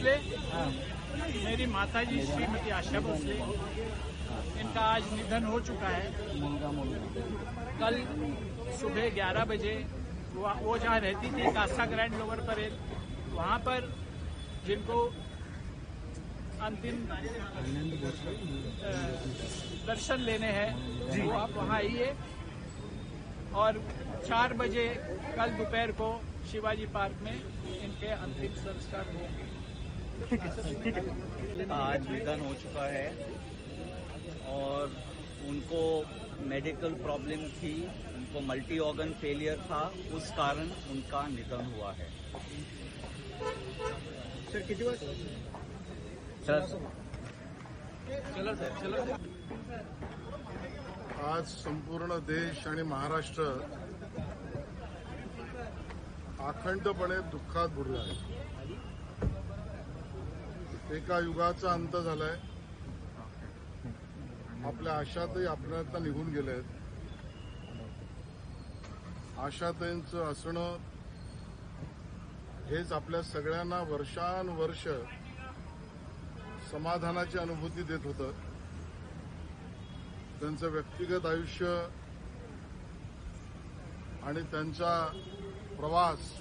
भोसले, मेरी माताजी श्रीमती आशा भोसले, इनका आज निधन हो चुका है। कल सुबह 11 बजे वो जहाँ रहती थी कासा ग्रैंड लोअर परेल, वहाँ पर जिनको अंतिम दर्शन लेने हैं वो आप वहाँ आइए। और 4 बजे कल दोपहर को शिवाजी पार्क में इनके अंतिम संस्कार होंगे। आज निधन हो चुका है और उनको मेडिकल प्रॉब्लम थी, उनको मल्टी ऑर्गन फेलियर था, उस कारण उनका निधन हुआ है। सर किती वाज चला सर आज संपूर्ण देश आणि महाराष्ट्र अखंडपणे दुःखात बुडला आहे। एका युगाचा अंत झालाय। आपल्या आशाताई आपल्याला निघून गेलेत। आशाताईंचं असणं हेच आपल्या सगळ्यांना वर्षानुवर्ष समाधानाची अनुभूती देत होतं। त्यांचं व्यक्तिगत आयुष्य आणि त्यांचा प्रवास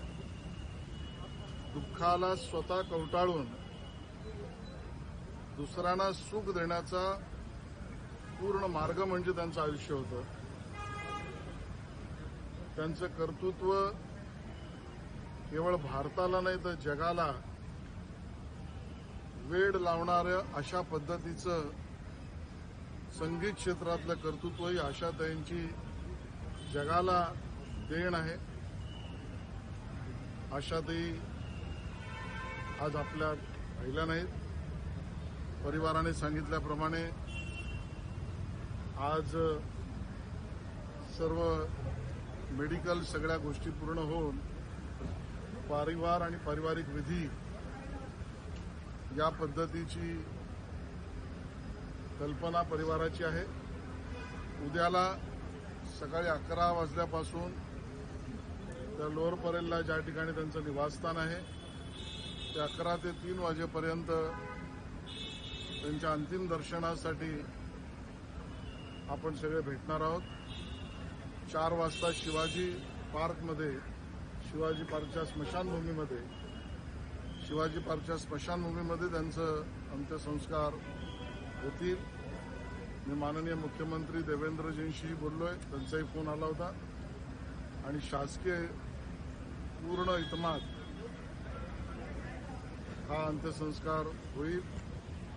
दुःखाला स्वतः कवटाळून दुसऱ्यांना सुख देण्याचा पूर्ण मार्ग म्हणजे त्यांचं आयुष्य होतं। त्यांचं कर्तृत्व केवळ भारताला नाही तर जगाला वेड लावणाऱ्या अशा पद्धतीचं संगीत क्षेत्रातलं कर्तृत्वही आशाताईंची जगाला देण आहे। आशाताई आज आपल्या राहिल्या नाहीत। परिवाराने सांगितल्याप्रमाणे आज सर्व मेडिकल सगळ्या गोष्टी पूर्ण होऊन परिवार आणि पारिवारिक विधी या पद्धतीची कल्पना परिवाराची आहे। उद्याला सकाळी 11 वाजल्यापासून त्या लोअर परेलला ज्या ठिकाणी त्यांचं निवासस्थान आहे ते 11 ते 3 वाजेपर्यंत त्यांच्या अंतिम दर्शनासाठी आपण सगळे भेटणार आहोत। 4 वाजता शिवाजी पार्कच्या स्मशानभूमीमध्ये त्यांचं अंत्यसंस्कार होतील। मी माननीय मुख्यमंत्री देवेंद्रजींशी बोललोय, त्यांचाही फोन आला होता आणि शासकीय पूर्ण इतमात हा अंत्यसंस्कार होईल।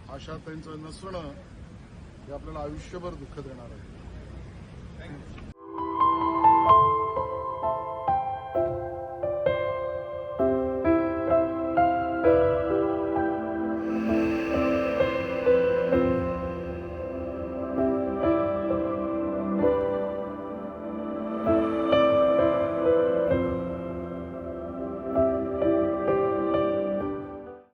आशाताईंचं नसणं हे आपल्याला आयुष्यभर दुःख देणार आहे।